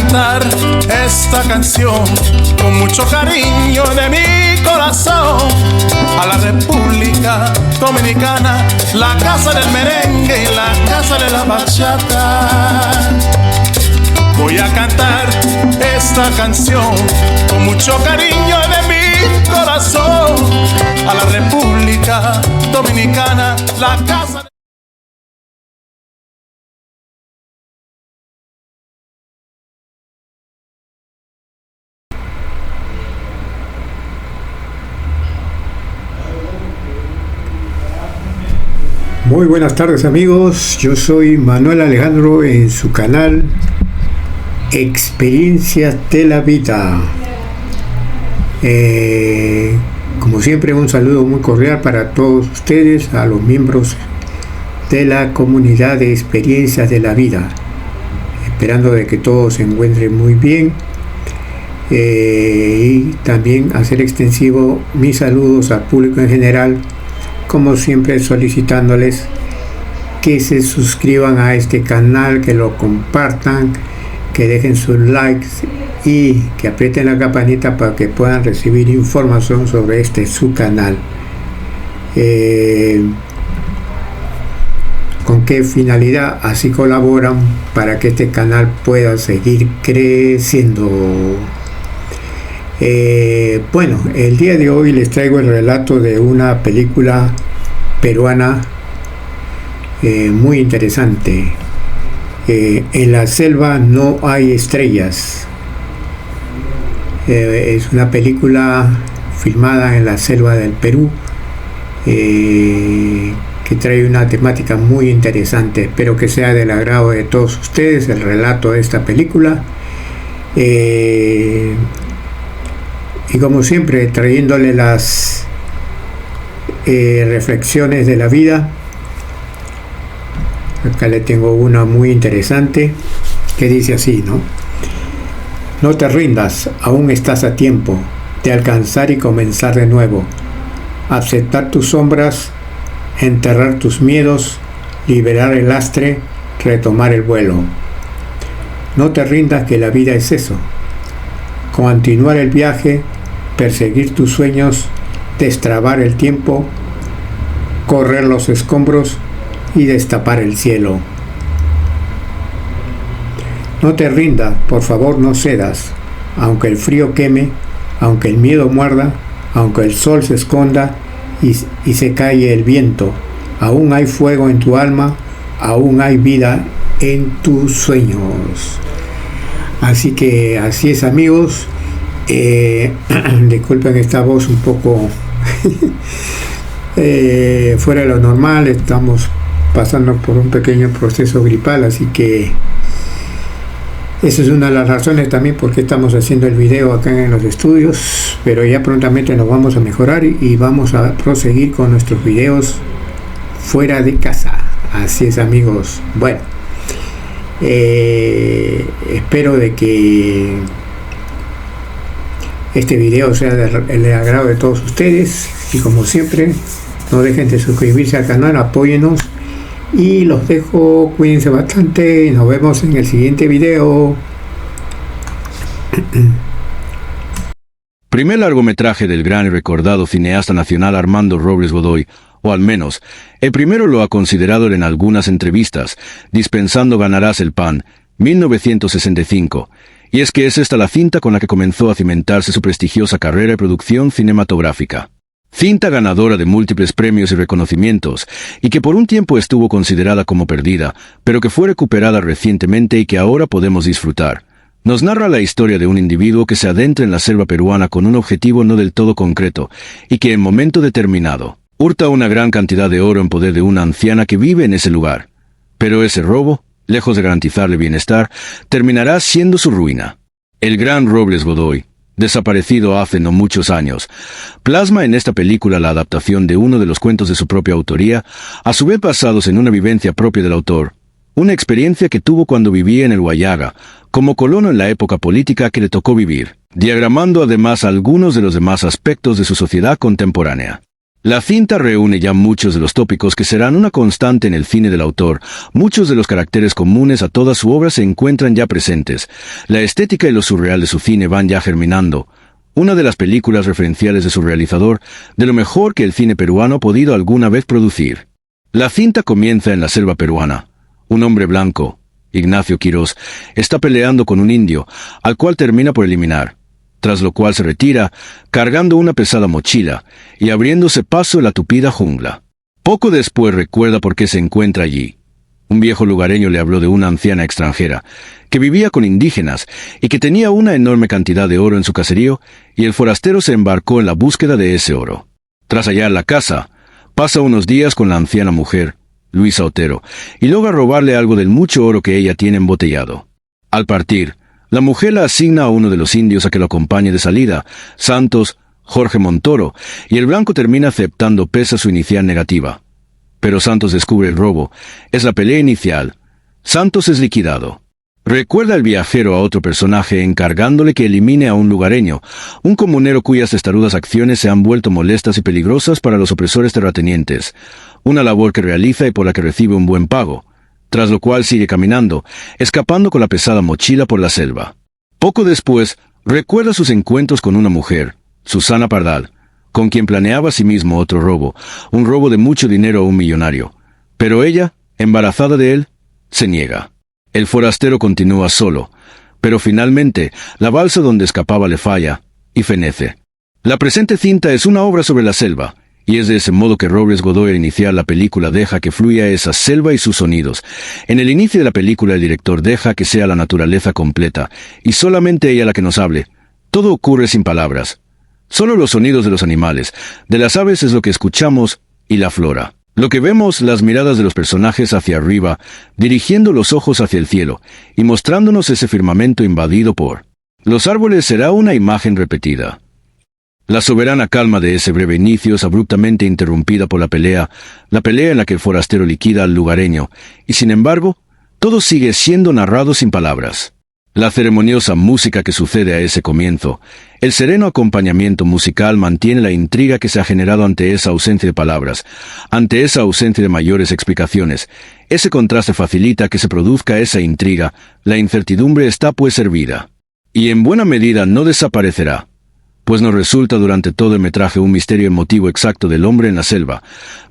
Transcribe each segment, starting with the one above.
cantar esta canción con mucho cariño de mi corazón a la República Dominicana, la casa del merengue y la casa de la bachata. Voy a cantar esta canción con mucho cariño de mi corazón a la República Dominicana, la casa de... Muy buenas tardes amigos, yo soy Manuel Alejandro en su canal Experiencias de la Vida. Como siempre, un saludo muy cordial para todos ustedes, a los miembros de la comunidad de Experiencias de la Vida, esperando de que todos se encuentren muy bien, y también hacer extensivo mis saludos al público en general, como siempre solicitándoles que se suscriban a este canal, que lo compartan, que dejen sus likes y que aprieten la campanita para que puedan recibir información sobre su canal. ¿Con qué finalidad? Así colaboran para que este canal pueda seguir creciendo. Bueno, el día de hoy les traigo el relato de una película peruana muy interesante. En la selva no hay estrellas. Es una película filmada en la selva del Perú, que trae una temática muy interesante. Espero que sea del agrado de todos ustedes el relato de esta película. Y como siempre, trayéndole las reflexiones de la vida. Acá le tengo una muy interesante que dice así, ¿no? No te rindas, aún estás a tiempo de alcanzar y comenzar de nuevo. Aceptar tus sombras, enterrar tus miedos, liberar el lastre, retomar el vuelo. No te rindas, que la vida es eso. Continuar el viaje, perseguir tus sueños, destrabar el tiempo, correr los escombros y destapar el cielo. No te rindas, por favor no cedas, aunque el frío queme, aunque el miedo muerda, aunque el sol se esconda y se calle el viento, aún hay fuego en tu alma, aún hay vida en tus sueños. Así que así es amigos. Disculpen esta voz un poco fuera de lo normal, estamos pasando por un pequeño proceso gripal, así que esa es una de las razones también por qué estamos haciendo el video acá en los estudios, pero ya prontamente nos vamos a mejorar y vamos a proseguir con nuestros videos fuera de casa. Así es amigos. Bueno, espero de que este video sea del agrado de todos ustedes, y como siempre no dejen de suscribirse al canal, apóyennos y los dejo. Cuídense bastante y nos vemos en el siguiente video. Primer largometraje del gran y recordado cineasta nacional Armando Robles Godoy, o al menos el primero lo ha considerado en algunas entrevistas, Dispensando ganarás el pan, 1965. Y es que es esta la cinta con la que comenzó a cimentarse su prestigiosa carrera de producción cinematográfica. Cinta ganadora de múltiples premios y reconocimientos, y que por un tiempo estuvo considerada como perdida, pero que fue recuperada recientemente y que ahora podemos disfrutar. Nos narra la historia de un individuo que se adentra en la selva peruana con un objetivo no del todo concreto, y que en momento determinado hurta una gran cantidad de oro en poder de una anciana que vive en ese lugar. Pero ese robo, lejos de garantizarle bienestar, terminará siendo su ruina. El gran Robles Godoy, desaparecido hace no muchos años, plasma en esta película la adaptación de uno de los cuentos de su propia autoría, a su vez basados en una vivencia propia del autor, una experiencia que tuvo cuando vivía en el Huallaga, como colono en la época política que le tocó vivir, diagramando además algunos de los demás aspectos de su sociedad contemporánea. La cinta reúne ya muchos de los tópicos que serán una constante en el cine del autor. Muchos de los caracteres comunes a toda su obra se encuentran ya presentes. La estética y lo surreal de su cine van ya germinando. Una de las películas referenciales de su realizador, de lo mejor que el cine peruano ha podido alguna vez producir. La cinta comienza en la selva peruana. Un hombre blanco, Ignacio Quirós, está peleando con un indio, al cual termina por eliminar, tras lo cual se retira, cargando una pesada mochila y abriéndose paso en la tupida jungla. Poco después recuerda por qué se encuentra allí. Un viejo lugareño le habló de una anciana extranjera, que vivía con indígenas y que tenía una enorme cantidad de oro en su caserío, y el forastero se embarcó en la búsqueda de ese oro. Tras hallar la casa, pasa unos días con la anciana mujer, Luisa Otero, y logra robarle algo del mucho oro que ella tiene embotellado. Al partir, la mujer la asigna a uno de los indios a que lo acompañe de salida, Santos, Jorge Montoro, y el blanco termina aceptando pese a su inicial negativa. Pero Santos descubre el robo. Es la pelea inicial. Santos es liquidado. Recuerda el viajero a otro personaje encargándole que elimine a un lugareño, un comunero cuyas testarudas acciones se han vuelto molestas y peligrosas para los opresores terratenientes, una labor que realiza y por la que recibe un buen pago, tras lo cual sigue caminando, escapando con la pesada mochila por la selva. Poco después, recuerda sus encuentros con una mujer, Susana Pardal, con quien planeaba asimismo otro robo, un robo de mucho dinero a un millonario. Pero ella, embarazada de él, se niega. El forastero continúa solo, pero finalmente la balsa donde escapaba le falla y fenece. La presente cinta es una obra sobre la selva, y es de ese modo que Robles Godoy al iniciar la película deja que fluya esa selva y sus sonidos. En el inicio de la película el director deja que sea la naturaleza completa, y solamente ella la que nos hable. Todo ocurre sin palabras. Solo los sonidos de los animales, de las aves es lo que escuchamos, y la flora. Lo que vemos, las miradas de los personajes hacia arriba, dirigiendo los ojos hacia el cielo, y mostrándonos ese firmamento invadido por los árboles será una imagen repetida. La soberana calma de ese breve inicio es abruptamente interrumpida por la pelea en la que el forastero liquida al lugareño, y sin embargo, todo sigue siendo narrado sin palabras. La ceremoniosa música que sucede a ese comienzo, el sereno acompañamiento musical mantiene la intriga que se ha generado ante esa ausencia de palabras, ante esa ausencia de mayores explicaciones. Ese contraste facilita que se produzca esa intriga, la incertidumbre está pues servida. Y en buena medida no desaparecerá, pues nos resulta durante todo el metraje un misterio emotivo exacto del hombre en la selva.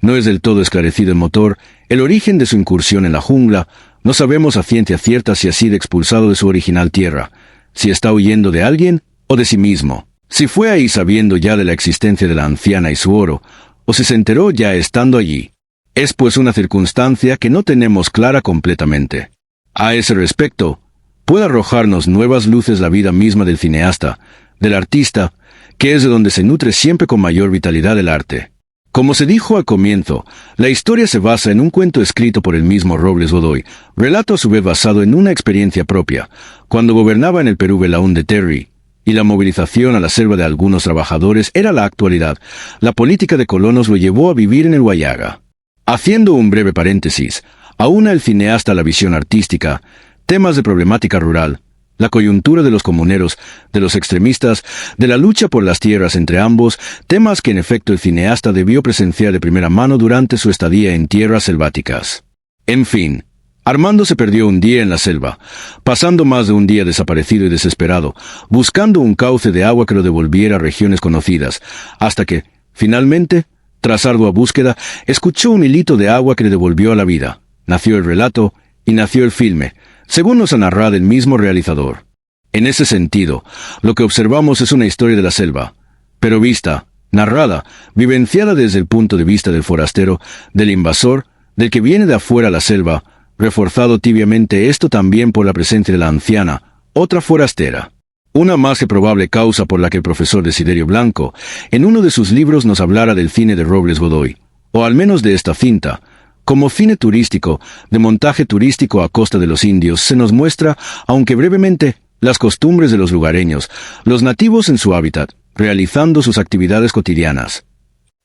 No es del todo esclarecido el motor, el origen de su incursión en la jungla. No sabemos a ciencia cierta si ha sido expulsado de su original tierra, si está huyendo de alguien o de sí mismo, si fue ahí sabiendo ya de la existencia de la anciana y su oro, o si se enteró ya estando allí. Es pues una circunstancia que no tenemos clara completamente. A ese respecto, puede arrojarnos nuevas luces la vida misma del cineasta, del artista, que es de donde se nutre siempre con mayor vitalidad el arte. Como se dijo al comienzo, la historia se basa en un cuento escrito por el mismo Robles Godoy, relato a su vez basado en una experiencia propia, cuando gobernaba en el Perú Belaúnde Terry, y la movilización a la selva de algunos trabajadores era la actualidad. La política de colonos lo llevó a vivir en el Huallaga. Haciendo un breve paréntesis, aúna el cineasta la visión artística, temas de problemática rural, la coyuntura de los comuneros, de los extremistas, de la lucha por las tierras entre ambos, temas que en efecto el cineasta debió presenciar de primera mano durante su estadía en tierras selváticas. En fin, Armando se perdió un día en la selva, pasando más de un día desaparecido y desesperado, buscando un cauce de agua que lo devolviera a regiones conocidas, hasta que, finalmente, tras ardua búsqueda, escuchó un hilito de agua que le devolvió a la vida. Nació el relato y nació el filme, según nos ha narrado el mismo realizador. En ese sentido, lo que observamos es una historia de la selva, pero vista, narrada, vivenciada desde el punto de vista del forastero, del invasor, del que viene de afuera a la selva, reforzado tibiamente esto también por la presencia de la anciana, otra forastera. Una más que probable causa por la que el profesor Desiderio Blanco, en uno de sus libros nos hablara del cine de Robles Godoy, o al menos de esta cinta, como cine turístico, de montaje turístico a costa de los indios, se nos muestra, aunque brevemente, las costumbres de los lugareños, los nativos en su hábitat, realizando sus actividades cotidianas.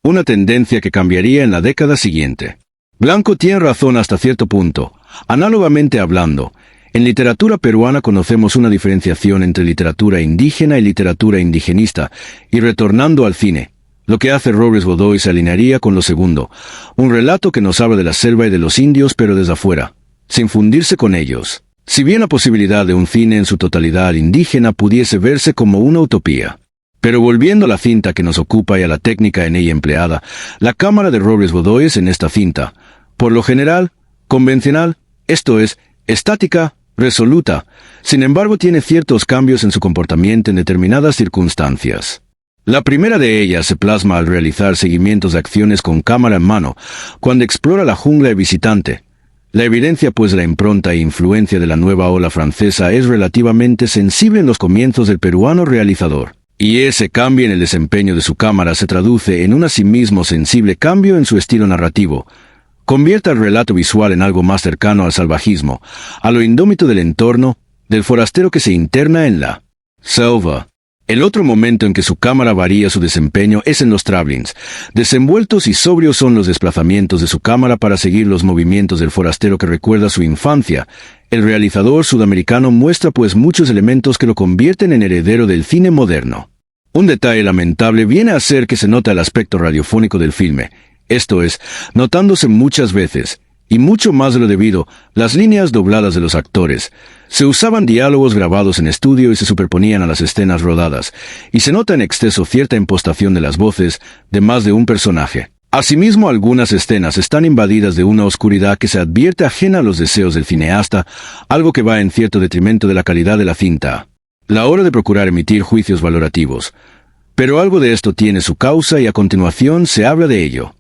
Una tendencia que cambiaría en la década siguiente. Blanco tiene razón hasta cierto punto. Análogamente hablando, en literatura peruana conocemos una diferenciación entre literatura indígena y literatura indigenista, y retornando al cine, Lo que hace Robles Godoy se alinearía con lo segundo, un relato que nos habla de la selva y de los indios pero desde afuera, sin fundirse con ellos. Si bien la posibilidad de un cine en su totalidad indígena pudiese verse como una utopía. Pero volviendo a la cinta que nos ocupa y a la técnica en ella empleada, la cámara de Robles Godoy es en esta cinta, por lo general, convencional, esto es, estática, resoluta, sin embargo tiene ciertos cambios en su comportamiento en determinadas circunstancias. La primera de ellas se plasma al realizar seguimientos de acciones con cámara en mano, cuando explora la jungla de visitante. La evidencia pues de la impronta e influencia de la nueva ola francesa es relativamente sensible en los comienzos del peruano realizador. Y ese cambio en el desempeño de su cámara se traduce en un asimismo sensible cambio en su estilo narrativo. Convierte el relato visual en algo más cercano al salvajismo, a lo indómito del entorno, del forastero que se interna en la selva. El otro momento en que su cámara varía su desempeño es en los travelings. Desenvueltos y sobrios son los desplazamientos de su cámara para seguir los movimientos del forastero que recuerda su infancia. El realizador sudamericano muestra pues muchos elementos que lo convierten en heredero del cine moderno. Un detalle lamentable viene a ser que se nota el aspecto radiofónico del filme, esto es, notándose muchas veces, y mucho más de lo debido, las líneas dobladas de los actores. Se usaban diálogos grabados en estudio y se superponían a las escenas rodadas, y se nota en exceso cierta impostación de las voces de más de un personaje. Asimismo, algunas escenas están invadidas de una oscuridad que se advierte ajena a los deseos del cineasta, algo que va en cierto detrimento de la calidad de la cinta. La hora de procurar emitir juicios valorativos. Pero algo de esto tiene su causa y a continuación se habla de ello.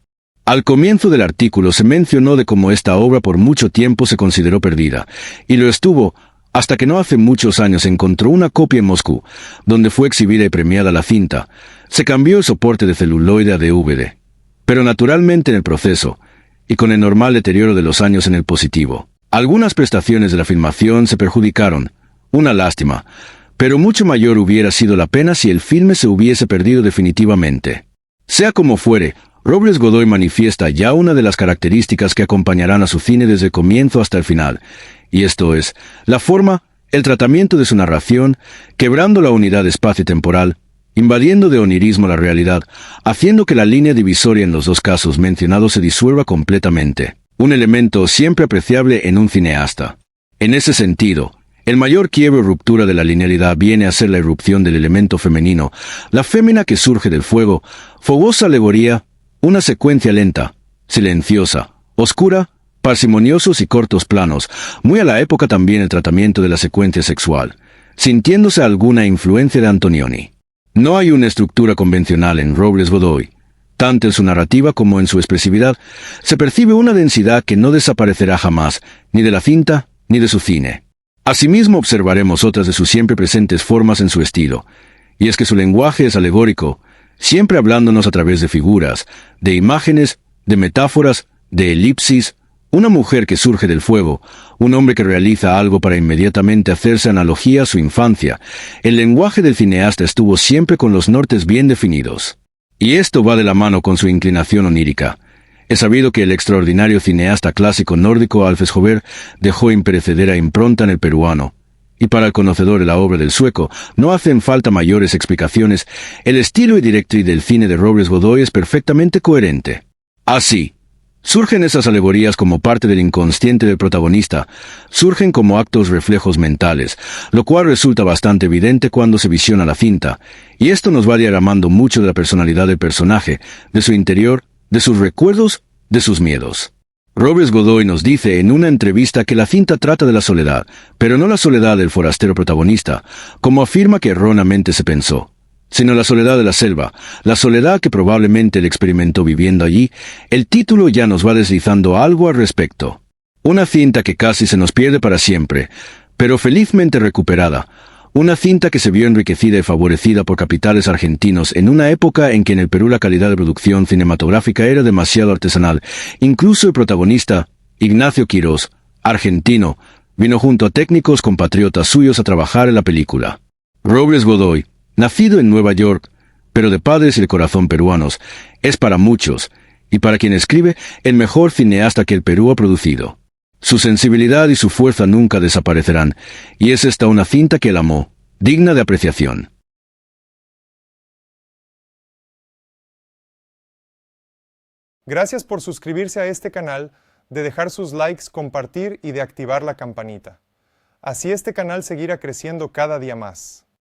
Al comienzo del artículo se mencionó de cómo esta obra por mucho tiempo se consideró perdida, y lo estuvo, hasta que no hace muchos años encontró una copia en Moscú, donde fue exhibida y premiada la cinta. Se cambió el soporte de celuloide a DVD. Pero naturalmente en el proceso, y con el normal deterioro de los años en el positivo. Algunas prestaciones de la filmación se perjudicaron, una lástima, pero mucho mayor hubiera sido la pena si el filme se hubiese perdido definitivamente. Sea como fuere, Robles Godoy manifiesta ya una de las características que acompañarán a su cine desde el comienzo hasta el final, y esto es, la forma, el tratamiento de su narración, quebrando la unidad espacio-temporal, invadiendo de onirismo la realidad, haciendo que la línea divisoria en los dos casos mencionados se disuelva completamente. Un elemento siempre apreciable en un cineasta. En ese sentido, el mayor quiebre o ruptura de la linealidad viene a ser la irrupción del elemento femenino, la fémina que surge del fuego, fogosa alegoría, una secuencia lenta, silenciosa, oscura, parsimoniosos y cortos planos, muy a la época también el tratamiento de la secuencia sexual, sintiéndose alguna influencia de Antonioni. No hay una estructura convencional en Robles Godoy. Tanto en su narrativa como en su expresividad, se percibe una densidad que no desaparecerá jamás, ni de la cinta, ni de su cine. Asimismo observaremos otras de sus siempre presentes formas en su estilo, y es que su lenguaje es alegórico, siempre hablándonos a través de figuras, de imágenes, de metáforas, de elipsis, una mujer que surge del fuego, un hombre que realiza algo para inmediatamente hacerse analogía a su infancia. El lenguaje del cineasta estuvo siempre con los nortes bien definidos. Y esto va de la mano con su inclinación onírica. Es sabido que el extraordinario cineasta clásico nórdico Alfred Jover dejó imperecedera impronta en el peruano. Y para el conocedor de la obra del sueco, no hacen falta mayores explicaciones, el estilo y directriz del cine de Robles Godoy es perfectamente coherente. Así, surgen esas alegorías como parte del inconsciente del protagonista, surgen como actos reflejos mentales, lo cual resulta bastante evidente cuando se visiona la cinta, y esto nos va diagramando mucho de la personalidad del personaje, de su interior, de sus recuerdos, de sus miedos. Robles Godoy nos dice en una entrevista que la cinta trata de la soledad, pero no la soledad del forastero protagonista, como afirma que erróneamente se pensó, sino la soledad de la selva, la soledad que probablemente él experimentó viviendo allí. El título ya nos va deslizando algo al respecto. Una cinta que casi se nos pierde para siempre, pero felizmente recuperada. Una cinta que se vio enriquecida y favorecida por capitales argentinos en una época en que en el Perú la calidad de producción cinematográfica era demasiado artesanal. Incluso el protagonista, Ignacio Quirós, argentino, vino junto a técnicos compatriotas suyos a trabajar en la película. Robles Godoy, nacido en Nueva York, pero de padres y de corazón peruanos, es para muchos, y para quien escribe, el mejor cineasta que el Perú ha producido. Su sensibilidad y su fuerza nunca desaparecerán, y es esta una cinta que él amó, digna de apreciación. Gracias por suscribirse a este canal, de dejar sus likes, compartir y de activar la campanita. Así este canal seguirá creciendo cada día más.